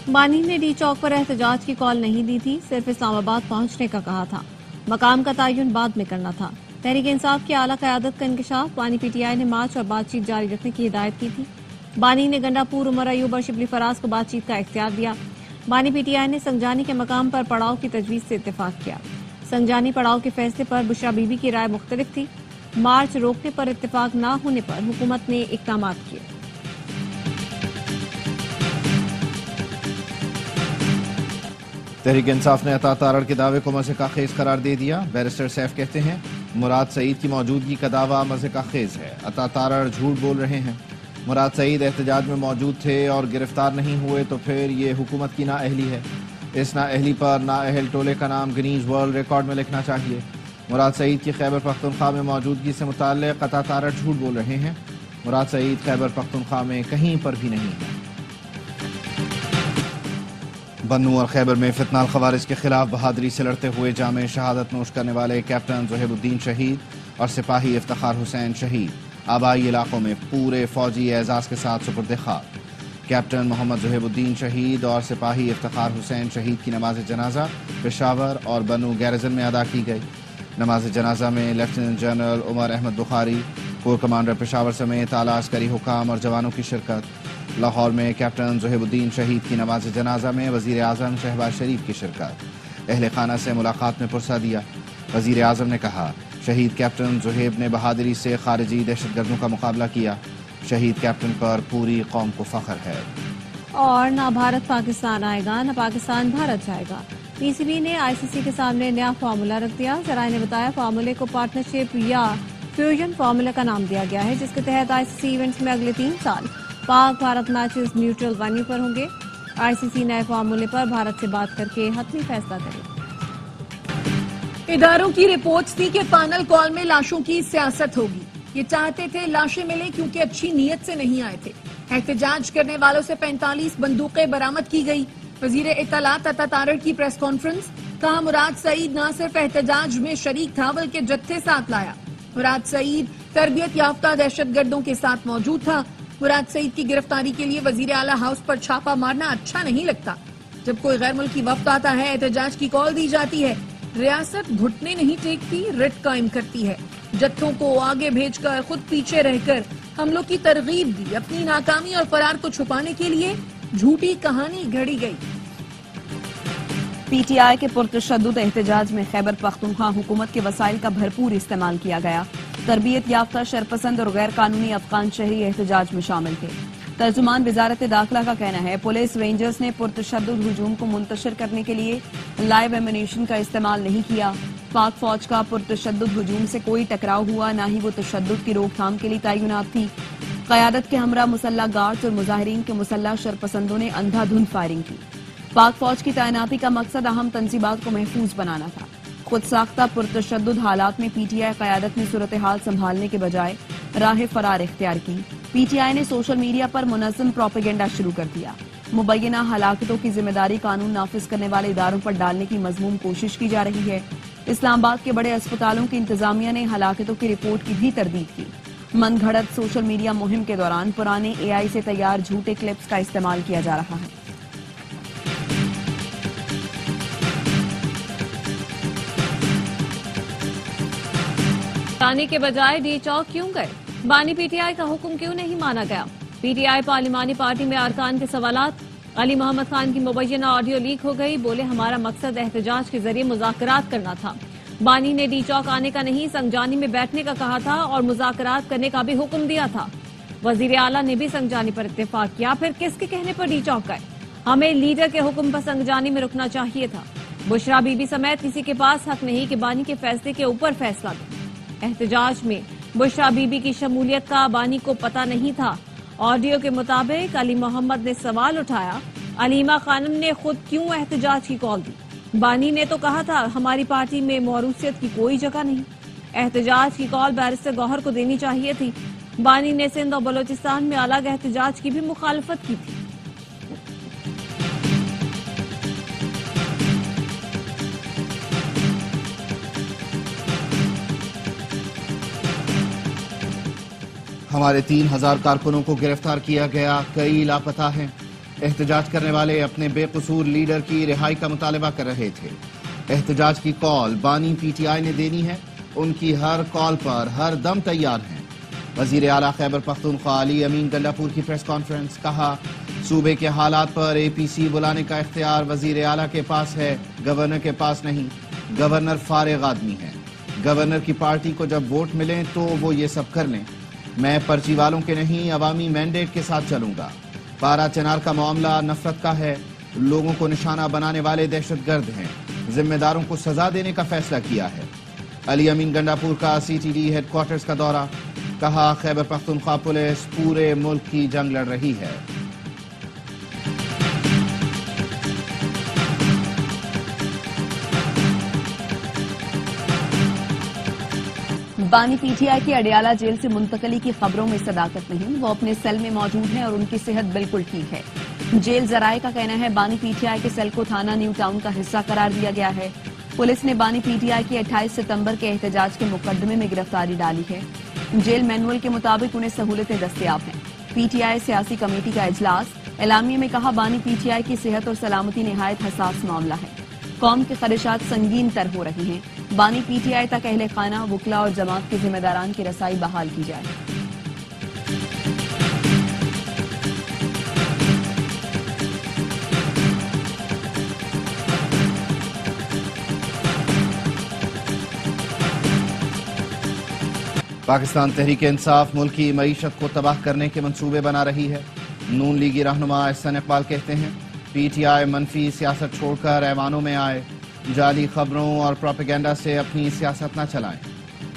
بانی نے ڈی چوک پر احتجاج کی کال نہیں دی تھی، صرف اسلام آباد پہنچنے کا کہا تھا۔ مقام کا تعین بعد میں کرنا تھا۔ تحریک انصاف کی اعلیٰ قیادت کا انکشاف، بانی پی ٹی آئی نے مارچ اور بات چیت جاری رکھنے کی ہدایت کی تھی۔ بانی نے گنڈا پور، عمر ایوب اور شبلی فراز کو بات چیت کا اختیار دیا۔ بانی پی ٹی آئی نے سنگجانی کے مقام پر پڑاؤ کی تجویز سے اتفاق کیا۔ سنگجانی پڑاؤ کے فیصلے پر بشرا بی بی کی رائے مختلف تھی۔ مارچ روکنے پر اتفاق نہ ہونے پر حکومت نے اقدامات کیے۔ تحریک انصاف نے عطا تارڑ کے دعوے کو مضحکہ خیز قرار دے دیا۔ بیرسٹر سیف کہتے ہیں مراد سعید کی موجودگی کا دعویٰ مضحکہ خیز ہے۔ عطا تارڑ جھوٹ بول رہے ہیں۔ مراد سعید احتجاج میں موجود تھے اور گرفتار نہیں ہوئے تو پھر یہ حکومت کی نااہلی ہے۔ اس نااہلی پر نااہل ٹولے کا نام گنیز ورلڈ ریکارڈ میں لکھنا چاہیے۔ مراد سعید کی خیبر پختونخوا میں موجودگی سے متعلق عطا تارڑ جھوٹ بول رہے ہیں۔ مراد سعید خیبر پختونخوا میں کہیں پر بھی نہیں ہے۔ بنوں اور خیبر میں فتنہ الخوارج کے خلاف بہادری سے لڑتے ہوئے جامع شہادت نوش کرنے والے کیپٹن زہیب الدین شہید اور سپاہی افتخار حسین شہید آبائی علاقوں میں پورے فوجی اعزاز کے ساتھ سپرد خاک۔ کیپٹن محمد زہیب الدین شہید اور سپاہی افتخار حسین شہید کی نماز جنازہ پشاور اور بنوں گیرزن میں ادا کی گئی۔ نماز جنازہ میں لیفٹیننٹ جنرل عمر احمد بخاری، کور کمانڈر پشاور سمیت اعلیٰ عسکری حکام اور جوانوں کی شرکت۔ لاہور میں کیپٹن زہیب الدین شہید کی نماز جنازہ میں وزیر اعظم شہباز شریف کی شرکت۔ اہل خانہ سے ملاقات میں پرسہ دیا۔ وزیر اعظم نے کہا شہید کیپٹن زہیب نے بہادری سے خارجی دہشت گردوں کا مقابلہ کیا۔ شہید کیپٹن پر پوری قوم کو فخر ہے۔ اور نہ بھارت پاکستان آئے گا نہ پاکستان بھارت جائے گا۔ پی سی بی نے آئی سی سی کے سامنے نیا فارمولا رکھ دیا۔ ذرائع نے بتایا فارمولے کو پارٹنرشپ یا فیوژن فارمولا کا نام دیا گیا ہے، جس کے تحت آئی سی سی ایونٹس میں اگلے 3 سال پاک بھارت میچز نیوٹرل وینیو پر ہوں گے۔ آئی سی سی نئے فارمولے پر بھارت سے بات کر کے حتمی فیصلہ کرے گا۔ اداروں کی رپورٹس تھی کہ فائنل کال میں لاشوں کی سیاست ہوگی۔ یہ چاہتے تھے لاشیں ملیں کیونکہ اچھی نیت سے نہیں آئے تھے۔ احتجاج کرنے والوں سے 45 بندوقیں برآمد کی گئی۔ وزیر اطلاعات عطا تارڑ کی پریس کانفرنس، کہا مراد سعید نہ صرف احتجاج میں شریک تھا بلکہ جتھے ساتھ لایا۔ مراد سعید تربیت یافتہ دہشت گردوں کے ساتھ موجود تھا۔ مراد سعید کی گرفتاری کے لیے وزیر اعلیٰ ہاؤس پر چھاپا مارنا اچھا نہیں لگتا۔ جب کوئی غیر ملکی وفد آتا ہے، احتجاج کی کال دی جاتی ہے، ریاست گھٹنے نہیں ٹیکتی، رٹ قائم کرتی ہے۔ جتھوں کو آگے بھیج کر خود پیچھے رہ کر حملوں کی ترغیب دی۔ اپنی ناکامی اور فرار کو چھپانے کے لیے جھوٹی کہانی گھڑی گئی۔ پی ٹی آئی کے پرتشدد احتجاج میں خیبر پختونخوا حکومت کے وسائل کا بھرپور استعمال کیا گیا۔ تربیت یافتہ شرپسند اور غیر قانونی افغان شہری احتجاج میں شامل تھے۔ ترجمان وزارت داخلہ کا کہنا ہے پولیس رینجرز نے پرتشدد ہجوم کو منتشر کرنے کے لیے لائیو ایمونیشن کا استعمال نہیں کیا۔ پاک فوج کا پرتشدد ہجوم سے کوئی ٹکراؤ ہوا، نہ ہی وہ تشدد کی روک تھام کے لیے تعینات تھی۔ قیادت کے ہمراہ مسلح گارڈز اور مظاہرین کے مسلح شرپسندوں نے اندھا دھند فائرنگ کی۔ پاک فوج کی تعیناتی کا مقصد اہم تنصیبات کو محفوظ بنانا تھا۔ خود ساختہ پرتشدد حالات میں پی ٹی آئی قیادت نے صورتحال سنبھالنے کے بجائے راہ فرار اختیار کی۔ پی ٹی آئی نے سوشل میڈیا پر منظم پروپیگنڈا شروع کر دیا۔ مبینہ ہلاکتوں کی ذمہ داری قانون نافذ کرنے والے اداروں پر ڈالنے کی مذموم کوشش کی جا رہی ہے۔ اسلام آباد کے بڑے اسپتالوں کی انتظامیہ نے ہلاکتوں کی رپورٹ کی بھی تردید کی۔ من گھڑت سوشل میڈیا مہم کے دوران پرانے اے آئی سے تیار جھوٹے کلپس کا استعمال کیا جا رہا ہے۔ آنے کے بجائے ڈی چوک کیوں گئے؟ بانی پی ٹی آئی کا حکم کیوں نہیں مانا گیا؟ پی ٹی آئی پارلیمانی پارٹی میں ارکان کے سوالات۔ علی محمد خان کی مبینہ آڈیو لیک ہو گئی، بولے ہمارا مقصد احتجاج کے ذریعے مذاکرات کرنا تھا۔ بانی نے ڈی چوک آنے کا نہیں، سنگجانی میں بیٹھنے کا کہا تھا اور مذاکرات کرنے کا بھی حکم دیا تھا۔ وزیر اعلیٰ نے بھی سنگجانی پر اتفاق کیا، پھر کس کے کہنے پر ڈی چوک گئے؟ ہمیں لیڈر کے حکم پر سنگجانی میں رکنا چاہیے تھا۔ بشرا بی بی سمیت کسی کے پاس حق نہیں کہ بانی کے فیصلے کے اوپر فیصلہ دے۔ احتجاج میں بشرا بی بی کی شمولیت کا بانی کو پتہ نہیں تھا۔ آڈیو کے مطابق علی محمد نے سوال اٹھایا، علیمہ خانم نے خود کیوں احتجاج کی کال دی؟ بانی نے تو کہا تھا ہماری پارٹی میں موروثیت کی کوئی جگہ نہیں۔ احتجاج کی کال بیرسٹر گوہر کو دینی چاہیے تھی۔ بانی نے سندھ اور بلوچستان میں الگ احتجاج کی بھی مخالفت کی تھی۔ हमारे 3000 कारकुनों को गिरफ्तार किया गया, कई लापता हैं। एहतजाज करने वाले अपने बेकसूर लीडर की रिहाई का मुतालबा कर रहे थे। एहतजाज की कॉल बानी पीटीआई ने देनी है, उनकी हर कॉल पर हर दम तैयार हैं। वजीर आला खैबर पख्तूनख्वा अली अमीन गंडापुर की प्रेस कॉन्फ्रेंस, कहा सूबे के हालात पर एपीसी बुलाने का इख्तियार वजीर आला के पास है, गवर्नर के पास नहीं। गवर्नर फारिग आदमी है, गवर्नर की पार्टी को जब वोट मिले तो वो ये सब कर लें। मैं पर्ची वालों के नहीं, अवामी मैंडेट के साथ चलूंगा। पारा चनार का मामला नफरत का है, लोगों को निशाना बनाने वाले दहशतगर्द हैं, जिम्मेदारों को सजा देने का फैसला किया है। अली अमीन गंडापुर का सीटीडी हेडक्वार्टर्स का दौरा, कहा खैबर पख्तूनख्वा पुलिस पूरे मुल्क की जंग लड़ रही है। बानी पीटीआई की अडियाला जेल से मुंतकली की खबरों में सदाकत नहीं, वो अपने सेल में मौजूद हैं और उनकी सेहत बिल्कुल ठीक है। जेल जराये का कहना है बानी पीटीआई के सेल को थाना न्यू टाउन का हिस्सा करार दिया गया है। पुलिस ने बानी पीटीआई की 28 सितंबर के एहतजाज के मुकदमे में गिरफ्तारी डाली है। जेल मैनुअल के मुताबिक उन्हें सहूलतें दस्तयाब हैं। पीटीआई सियासी कमेटी का इजलास, एलामिया में कहा बानी पीटीआई की सेहत और सलामती निहायत हसास मामला है, कौम के खदशात संगीन तर हो रही हैं। बानी पीटीआई तक अहले खाना, वकला और जमात के जिम्मेदारान की रसाई बहाल की जाए। पाकिस्तान तहरीक इंसाफ मुल्क की मईशत को तबाह करने के मंसूबे बना रही है। नून लीगी रहनुमा एहसन इकबाल कहते हैं पीटीआई मनफी सियासत छोड़कर ऐवानों में आए, जाली खबरों और प्रोपेगेंडा से अपनी सियासत न चलाएं।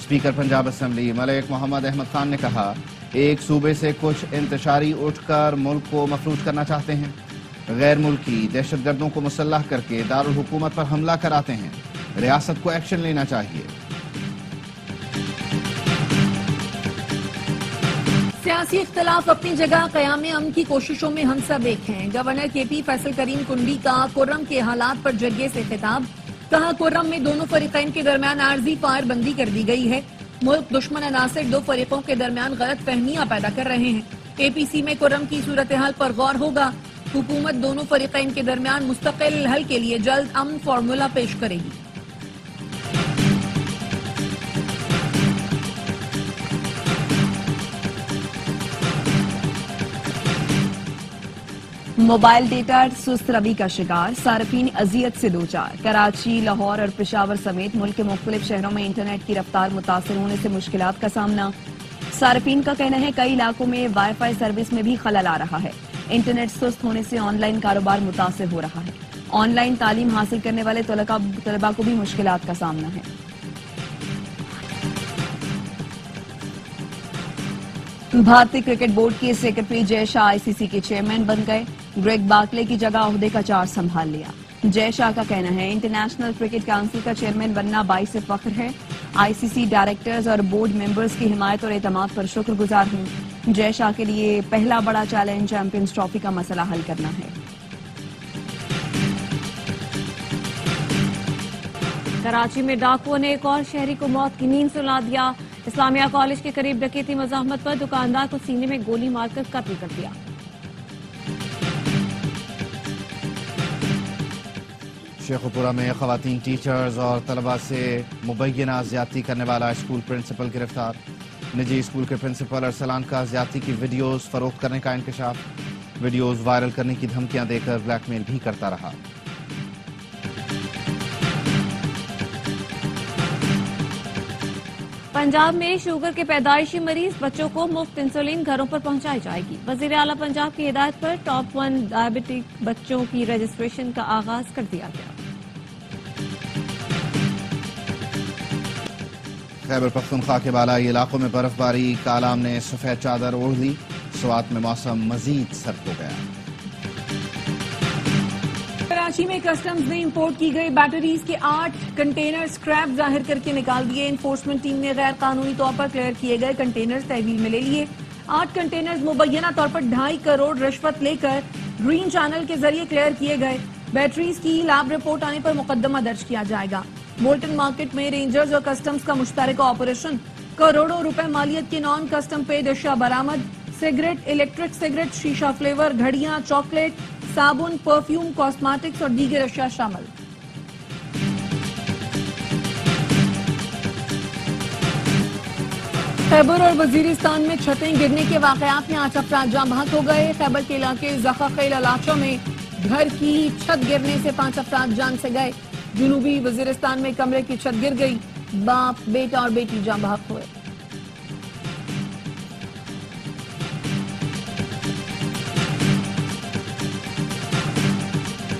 स्पीकर पंजाब असम्बली मलिक मोहम्मद अहमद खान ने कहा एक सूबे से कुछ इंतशारी उठकर मुल्क को मफलूज करना चाहते हैं, गैर मुल्की दहशतगर्दों को मुसल्लह करके दारुल हुकूमत पर हमला कराते हैं, रियासत को एक्शन लेना चाहिए। सियासी इख्तलाफ अपनी जगह, क़याम अमन की कोशिशों में हम सब एक हैं। गवर्नर केपी फैसल करीम कुंडी का कुर्रम के हालात पर जरिए से खिताब, कहा कुर्रम में दोनों फरीकैन के दरमियान आर्जी फायर बंदी कर दी गई है। मुल्क दुश्मन अनासिर दो फरीकों के दरमियान गलत फहमियां पैदा कर रहे हैं। एपीसी में कुर्रम की सूरत हाल पर गौर होगा। हुकूमत दोनों फरीकैन के दरमियान मुस्तकिल हल के लिए जल्द अमन फार्मूला पेश करेगी। मोबाइल डेटा सुस्त रवि का शिकार, सार्फिन अजियत से दो चार। कराची, लाहौर और पेशावर समेत मुल्क के मुख्तलिफ शहरों में इंटरनेट की रफ्तार मुतासर होने से मुश्किलात का सामना। सार्फिन का कहना है कई इलाकों में वाईफाई सर्विस में भी खलल आ रहा है। इंटरनेट सुस्त होने से ऑनलाइन कारोबार मुतासर हो रहा है। ऑनलाइन तालीम हासिल करने वाले तलबा को भी मुश्किलात का सामना है। भारतीय क्रिकेट बोर्ड के सेक्रेटरी जय शाह आईसीसी के चेयरमैन बन गए। ग्रेग बार्कले की जगह ओहदे का चार्ज संभाल लिया। जय शाह का कहना है इंटरनेशनल क्रिकेट काउंसिल का चेयरमैन बनना बाइस फख्र है। आईसीसी डायरेक्टर्स और बोर्ड मेंबर्स की हिमायत और एतमाद पर शुक्रगुजार हूं। जय शाह के लिए पहला बड़ा चैलेंज चैंपियंस ट्रॉफी का मसला हल करना है। कराची में डाकुओं ने एक और शहरी को मौत की नींद सुला दिया। इस्लामिया कॉलेज के करीब डकैती मज़ाहमत पर दुकानदार को सीने में गोली मारकर कत्ल कर दिया। शेखुपुरा में खवातीन टीचर्स और तलबा से मुबैना ज्यादती करने वाला स्कूल प्रिंसिपल गिरफ्तार। निजी स्कूल के प्रिंसिपल अरसलान का ज्यादती की वीडियोस फरोख्त करने का इंकशाफ। वीडियोस वायरल करने की धमकियां देकर ब्लैकमेल भी करता रहा। पंजाब में शुगर के पैदाइशी मरीज बच्चों को मुफ्त इंसुलिन घरों पर पहुंचाई जाएगी। वजीर आला पंजाब की हिदायत पर टॉप 1 डायबिटिक बच्चों की रजिस्ट्रेशन का आगाज कर दिया गया। खैबर पख्तूनख्वा के बालाई इलाकों में बर्फबारी, कालाम ने सफेद चादर ओढ़ ली। स्वात में मौसम मजीद सर्द हो गया। कराची में कस्टम्स ने इंपोर्ट की गई बैटरीज के 8 कंटेनर स्क्रैप जाहिर करके निकाल दिए। इन्फोर्समेंट टीम ने गैर कानूनी तौर पर क्लियर किए गए कंटेनर्स तहवील में ले लिए। 8 कंटेनर्स मुबैना तौर पर 2.5 करोड़ रिश्वत लेकर ग्रीन चैनल के जरिए क्लियर किए गए। बैटरीज की लैब रिपोर्ट आने पर मुकदमा दर्ज किया जाएगा। बोल्टन मार्केट में रेंजर्स और कस्टम्स का मुश्तरका ऑपरेशन। करोड़ों रुपए मालियत की नॉन कस्टम पेड अशिया बरामद। सिगरेट, इलेक्ट्रिक सिगरेट, शीशा फ्लेवर, घड़ियां, चॉकलेट, साबुन, परफ्यूम, कॉस्मेटिक्स और दीगर अशिया शामिल। खैबर और वजीरिस्तान में छतें गिरने के वाकयात में 8 अफराद जाँ बहक हो गए। खैबर के इलाके ज़ख़ाक़ील इलाक़ों में घर की छत गिरने से 5 अफराद जान से गए। जनूबी वजीरिस्तान में कमरे की छत गिर गई, बाप, बेटा और बेटी जाँ बहक हुए।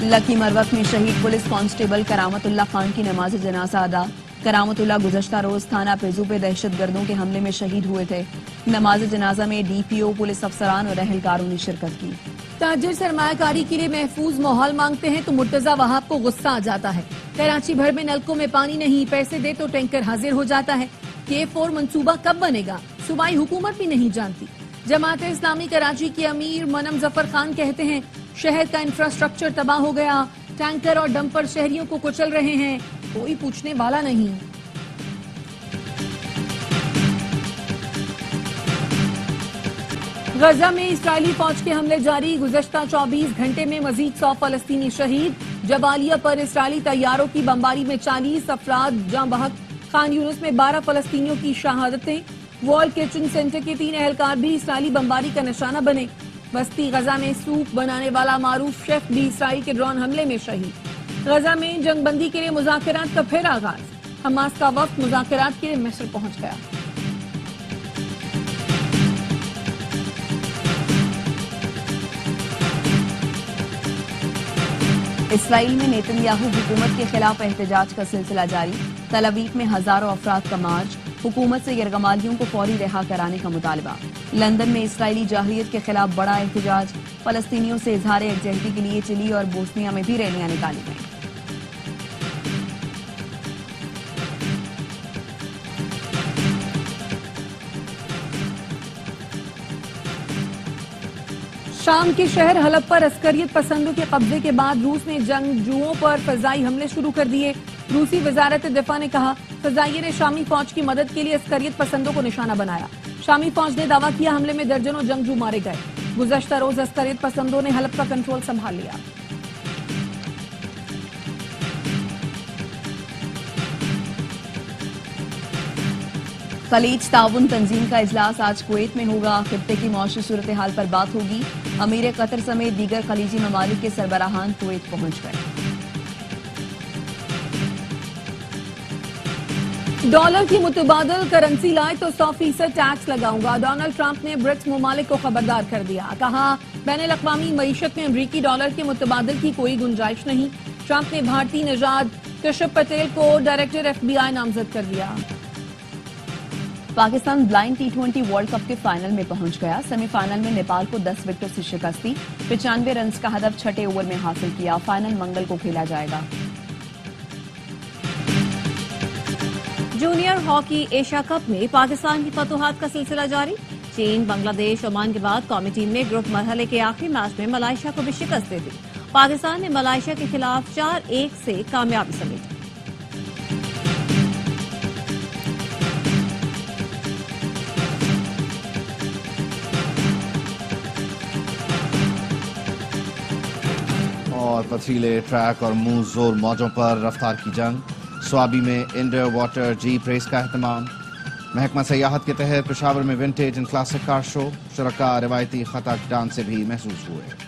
लकी मरवत में शहीद पुलिस कांस्टेबल करामतुल्लाह खान की नमाज जनाजा अदा। करामतुल्लाह गुज़श्ता रोज थाना पेजू पे दहशतगर्दों के हमले में शहीद हुए थे। नमाज जनाजा में डीपीओ, पुलिस अफसरान और अहलकारों ने शिरकत की। ताजिर सरमायाकारी के लिए महफूज माहौल मांगते हैं तो मुर्तजा वहाब को गुस्सा आ जाता है। कराची भर में नलकों में पानी नहीं, पैसे दे तो टैंकर हाजिर हो जाता है। K4 मंसूबा कब बनेगा, सूबाई हुकूमत भी नहीं जानती। जमात इस्लामी कराची के अमीर मनम जफर खान कहते हैं शहर का इंफ्रास्ट्रक्चर तबाह हो गया, टैंकर और डंपर शहरियों को कुचल रहे हैं, कोई पूछने वाला नहीं। गजा में इस्राएली फौज के हमले जारी। गुज़श्ता 24 घंटे में मजीद 100 फलस्तीनी शहीद। जबालिया पर इस्राएली तैयारों की बमबारी में 40 अफराद जाँ बहक। खान यूनुस में 12 फलस्तीनियों की शहादतें। वॉल किचन सेंटर के 3 एहलकार भी इस्राएली बमबारी का निशाना बने। बस्ती गजा में सूप बनाने वाला मारूफ शेफ भी इसराइल के ड्रोन हमले में शहीद। गजा में जंगबंदी के लिए मुज़ाकरात का फिर आगाज। हमास का वफ्द मुज़ाकरात के लिए मिस्र पहुंच गया। इसराइल में नेतन्याहू हुकूमत के खिलाफ एहतजाज का सिलसिला जारी। तल अवीव में हजारों अफराद का मार्च। हुकूमत से यरगमालियों को फौरी रिहा कराने का मुतालबा। लंदन में इसराइली जाहिलियत के खिलाफ बड़ा एहतजाज। फलस्तीनियों से इजहार यकजहती के लिए चिली और बोस्निया में भी रैलियां निकाली गईं। शाम के शहर हलब पर अस्करियत पसंदों के कब्जे के बाद रूस ने जंगजुओं पर फजाई हमले शुरू कर दिए। रूसी वजारत दिफा ने कहा फजाइये ने शामी फौज की मदद के लिए अस्करियत पसंदों को निशाना बनाया। शामी फौज ने दावा किया हमले में दर्जनों जंगजू मारे गए। गुज़श्ता रोज अस्करियत पसंदों ने हलब का कंट्रोल संभाल लिया। खलीज ताउन तंजीम का इजलास आज कुवैत में होगा। खित्ते की मौसमी सूरत हाल पर बात होगी। अमीर कतर समेत दीगर खलीजी ममालिक के सरबराहान कुवैत पहुंच गए। डॉलर की मुतबादल करेंसी लाए तो 100% टैक्स लगाऊंगा। डोनाल्ड ट्रंप ने ब्रिक्स ममालिक को खबरदार कर दिया। कहा बैनुल अक़वामी मईशत में अमरीकी डॉलर के मुतबादल की कोई गुंजाइश नहीं। ट्रंप ने भारतीय नजाद कश्यप पटेल को डायरेक्टर FBI नामजद कर दिया। Pakistan blind T20 world cup के फाइनल में पहुंच गया। सेमीफाइनल में नेपाल को 10 विकेट से शिकस्त दी। 95 रन का हदफ छठे ओवर में हासिल किया। फाइनल मंगल को खेला जाएगा। जूनियर हॉकी एशिया कप में पाकिस्तान की फतुहात का सिलसिला जारी। चीन, बांग्लादेश, ओमान के बाद कौमी टीम ने ग्रुप मरहले के आखिरी मैच में मलाइशिया को भी शिकस्त दे दी। पाकिस्तान ने मलाइशिया के खिलाफ 4-1 से कामयाबी समेटी। और पथरीले ट्रैक और मुंह जोर मौजों पर रफ्तार की जंग। स्वाबी में अंडर वाटर जीप रेस का एहतमाम। महकमा सयाहत के तहत पेशावर में vintage and classic car show. शुरका रिवायती खतक डांस से भी महसूस हुए।